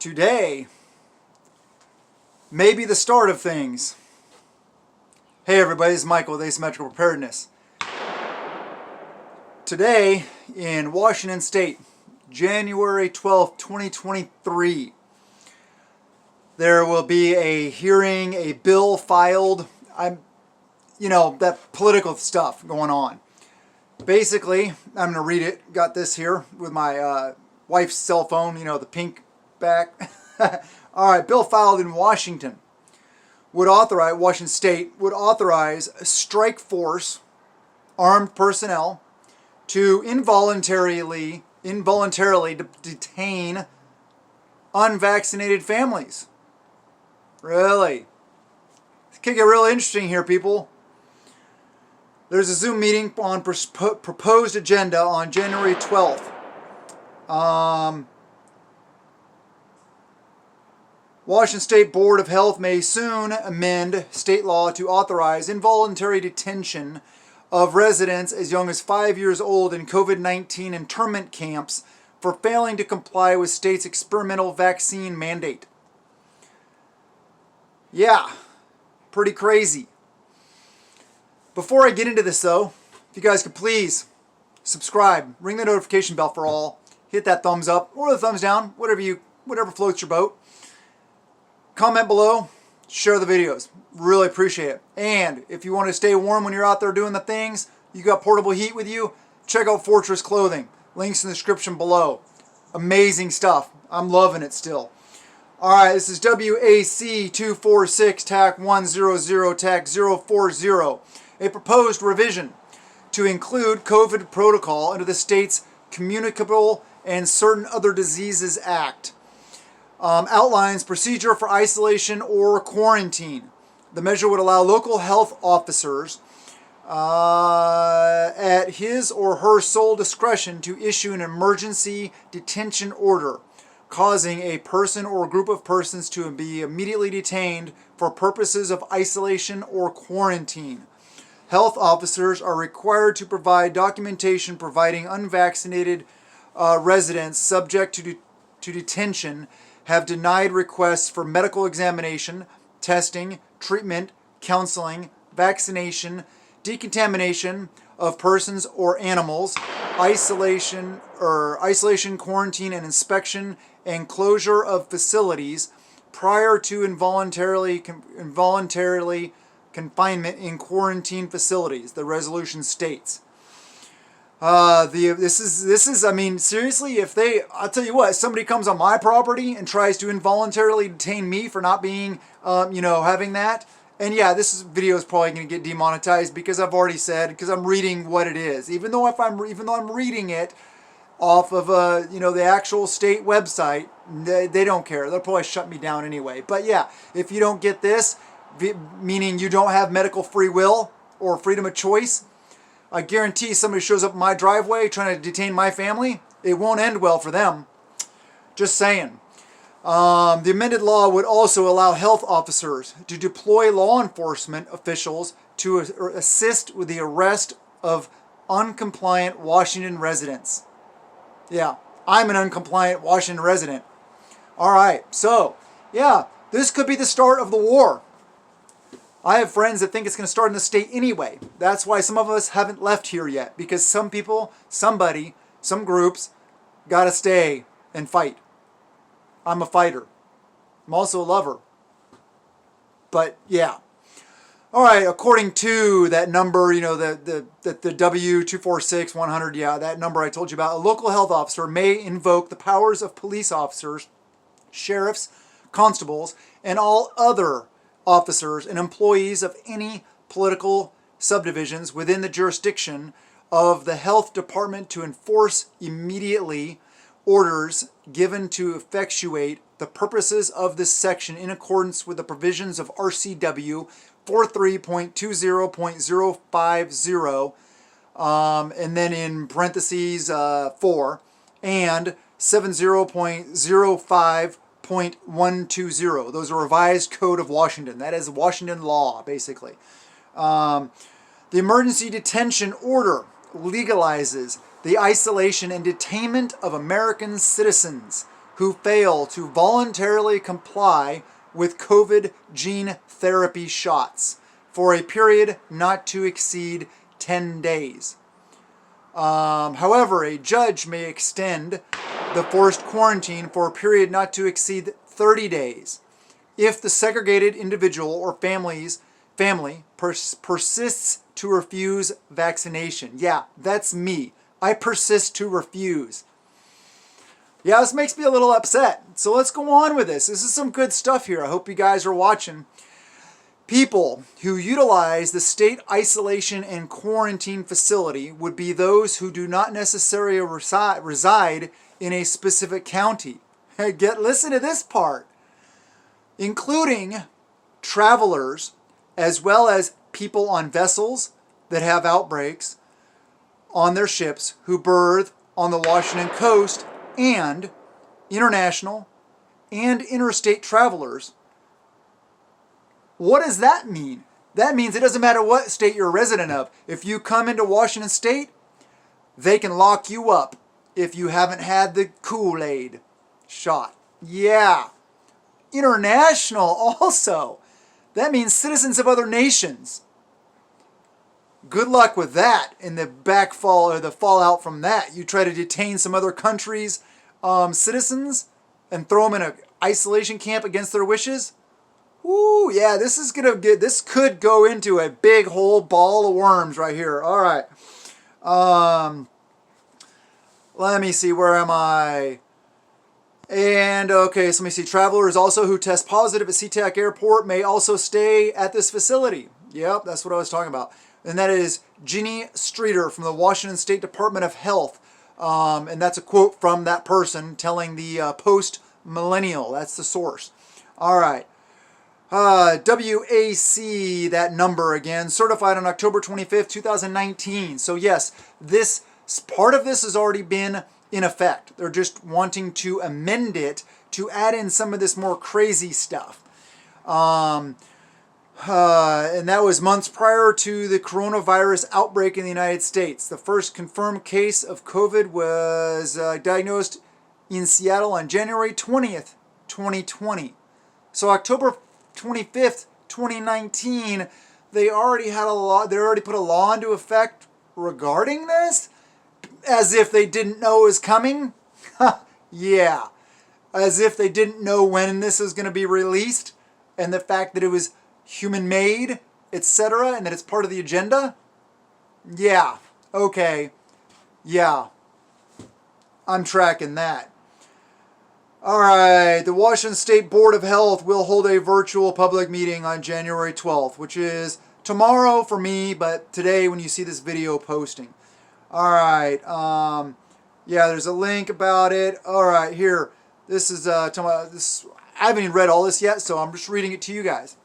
Today may be the start of things. Hey everybody, this is Michael with Asymmetrical Preparedness. Today in Washington State, January 12th, 2023, there will be a hearing, a bill filed. That political stuff going on. Basically, I'm going to read it. Got this here with my wife's cell phone, the pink back. All right, bill filed in Washington Washington State would authorize a strike force, armed personnel, to involuntarily detain unvaccinated families. Really? It could get real interesting here, people. There's a Zoom meeting on proposed agenda on January 12th. Washington State Board of Health may soon amend state law to authorize involuntary detention of residents as young as 5 years old in COVID-19 internment camps for failing to comply with state's experimental vaccine mandate. Yeah, pretty crazy. Before I get into this though, if you guys could please subscribe, ring the notification bell for all, hit that thumbs up or the thumbs down, whatever floats your boat. Comment below, share the videos. Really appreciate it. And if you want to stay warm when you're out there doing the things, you got portable heat with you, check out Fortress Clothing. Links in the description below. Amazing stuff. I'm loving it still. Alright, this is WAC 246 TAC 100 TAC 040. A proposed revision to include COVID protocol under the state's Communicable and Certain Other Diseases Act. Outlines procedure for isolation or quarantine. The measure would allow local health officers at his or her sole discretion to issue an emergency detention order, causing a person or group of persons to be immediately detained for purposes of isolation or quarantine. Health officers are required to provide documentation providing unvaccinated residents subject to detention have denied requests for medical examination, testing, treatment, counseling, vaccination, decontamination of persons or animals, isolation, quarantine, and inspection and closure of facilities prior to involuntarily confinement in quarantine facilities, the resolution states. This is, seriously, I'll tell you what, if somebody comes on my property and tries to involuntarily detain me for not being, having that, and yeah, this video is probably going to get demonetized because I've already said, because I'm reading what it is. Even though I'm reading it off of, the actual state website, they don't care. They'll probably shut me down anyway. But yeah, if you don't get this, meaning you don't have medical free will or freedom of choice, I guarantee somebody shows up in my driveway trying to detain my family, it won't end well for them. Just saying. The amended law would also allow health officers to deploy law enforcement officials to assist with the arrest of uncompliant Washington residents. Yeah, I'm an uncompliant Washington resident. All right, so, yeah, this could be the start of the war. I have friends that think it's going to start in the state anyway. That's why some of us haven't left here yet. Because some people, some groups, got to stay and fight. I'm a fighter. I'm also a lover. But, yeah. All right, according to that number, the W246-100, yeah, that number I told you about, a local health officer may invoke the powers of police officers, sheriffs, constables, and all other officers and employees of any political subdivisions within the jurisdiction of the health department to enforce immediately orders given to effectuate the purposes of this section in accordance with the provisions of RCW 43.20.050, and then in parentheses 4, and 70.05.120. Those are revised code of Washington. That is Washington law, basically. The emergency detention order legalizes the isolation and detainment of American citizens who fail to voluntarily comply with COVID gene therapy shots for a period not to exceed 10 days. However, a judge may extend the forced quarantine for a period not to exceed 30 days if the segregated individual or family persists to refuse vaccination. Yeah, that's me. I persist to refuse. Yeah, this makes me a little upset. So let's go on with this. This is some good stuff here. I hope you guys are watching. People who utilize the state isolation and quarantine facility would be those who do not necessarily reside in a specific county. Listen to this part. Including travelers, as well as people on vessels that have outbreaks on their ships who berth on the Washington coast, and international and interstate travelers. What does that mean? That means it doesn't matter what state you're a resident of. If you come into Washington State, they can lock you up if you haven't had the Kool-Aid shot. Yeah. International also. That means citizens of other nations. Good luck with that in the backfall or the fallout from that. You try to detain some other country's citizens and throw them in an isolation camp against their wishes. Ooh, yeah, this could go into a big whole ball of worms right here. All right. Let me see, where am I? And okay, so let me see. Travelers also who test positive at SeaTac Airport may also stay at this facility. Yep, that's what I was talking about. And that is Ginny Streeter from the Washington State Department of Health. And that's a quote from that person telling the Post Millennial. That's the source. All right. WAC, that number again, certified on October 25th, 2019. So yes, this part of this has already been in effect. They're just wanting to amend it to add in some of this more crazy stuff. And that was months prior to the coronavirus outbreak in the United States. The first confirmed case of COVID was diagnosed in Seattle on January 20th, 2020. So October 25th, 2019, they already put a law into effect regarding this? As if they didn't know it was coming? Yeah. As if they didn't know when this was going to be released, and the fact that it was human-made, etc., and that it's part of the agenda? Yeah. Okay. Yeah. I'm tracking that. All right. The Washington State Board of Health will hold a virtual public meeting on January 12th, which is tomorrow for me, but today when you see this video posting. All right. Yeah, there's a link about it. All right, here. This is I haven't even read all this yet, so I'm just reading it to you guys.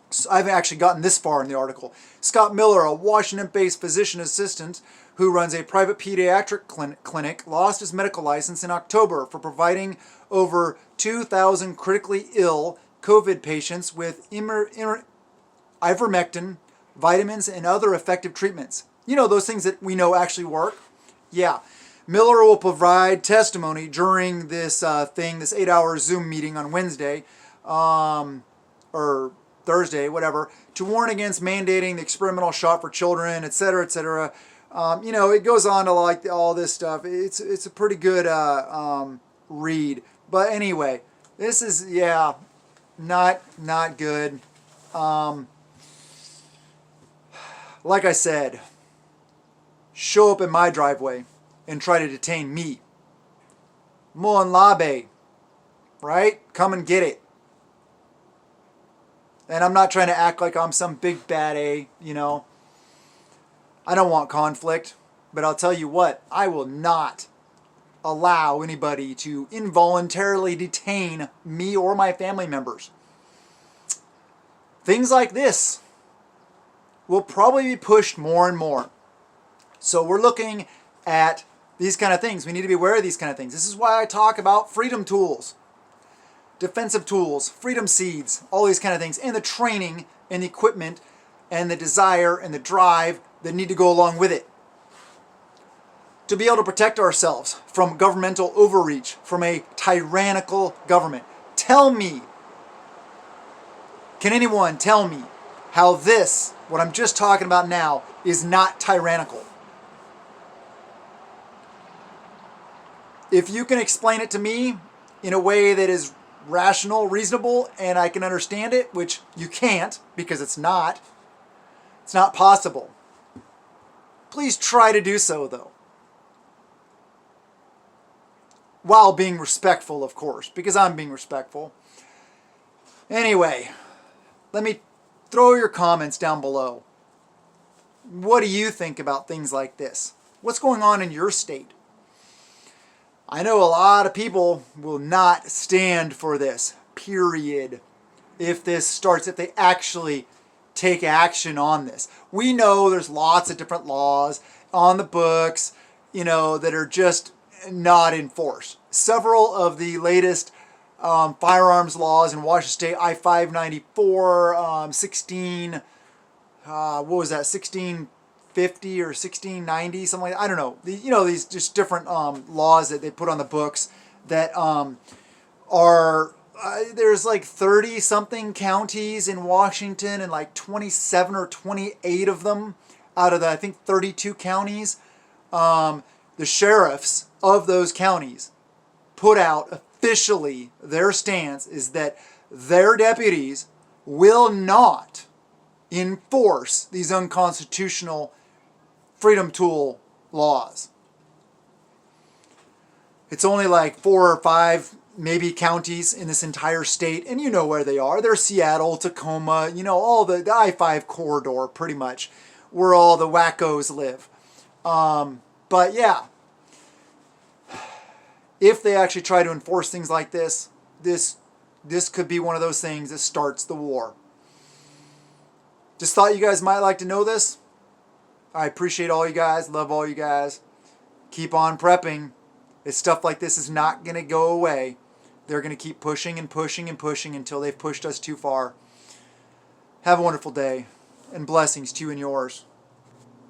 So I haven't actually gotten this far in the article. Scott Miller, a Washington-based physician assistant who runs a private pediatric clinic, lost his medical license in October for providing over 2,000 critically ill COVID patients with ivermectin, vitamins, and other effective treatments. You know, those things that we know actually work? Yeah. Miller will provide testimony during this this 8-hour Zoom meeting on Wednesday, or Thursday, whatever, to warn against mandating the experimental shot for children, etc., etc. You know, it goes on to like all this stuff. It's a pretty good read. But anyway, this is, yeah, not good. Like I said, show up in my driveway and try to detain me. Mon labe, right? Come and get it. And I'm not trying to act like I'm some big bad A, you know. I don't want conflict, but I'll tell you what, I will not allow anybody to involuntarily detain me or my family members. Things like this will probably be pushed more and more. So we're looking at these kind of things. We need to be aware of these kind of things. This is why I talk about freedom tools, defensive tools, freedom seeds, all these kind of things, and the training and the equipment and the desire and the drive that need to go along with it. to be able to protect ourselves from governmental overreach, from a tyrannical government. Tell me, can anyone tell me how this, what I'm just talking about now, is not tyrannical? If you can explain it to me in a way that is rational, reasonable, and I can understand it, which you can't because it's not possible. Please try to do so, though. While being respectful, of course, because I'm being respectful. Anyway, let me throw your comments down below. What do you think about things like this? What's going on in your state? I know a lot of people will not stand for this, period, if they actually take action on this. We know there's lots of different laws on the books, that are just not enforced. Several of the latest firearms laws in Washington State, I-594, 1650 or 1690, something like that. I don't know. These just different laws that they put on the books that are, there's like 30 something counties in Washington, and like 27 or 28 of them out of the, I think, 32 counties. The sheriffs of those counties put out officially their stance is that their deputies will not enforce these unconstitutional Freedom Tool laws. It's only like 4 or 5 maybe counties in this entire state, and you know where they are. They're Seattle, Tacoma, all the I-5 corridor, pretty much, where all the wackos live. But yeah, if they actually try to enforce things like this could be one of those things that starts the war. Just thought you guys might like to know this. I appreciate all you guys, love all you guys. Keep on prepping. Stuff like this is not going to go away. They're going to keep pushing and pushing and pushing until they've pushed us too far. Have a wonderful day, and blessings to you and yours.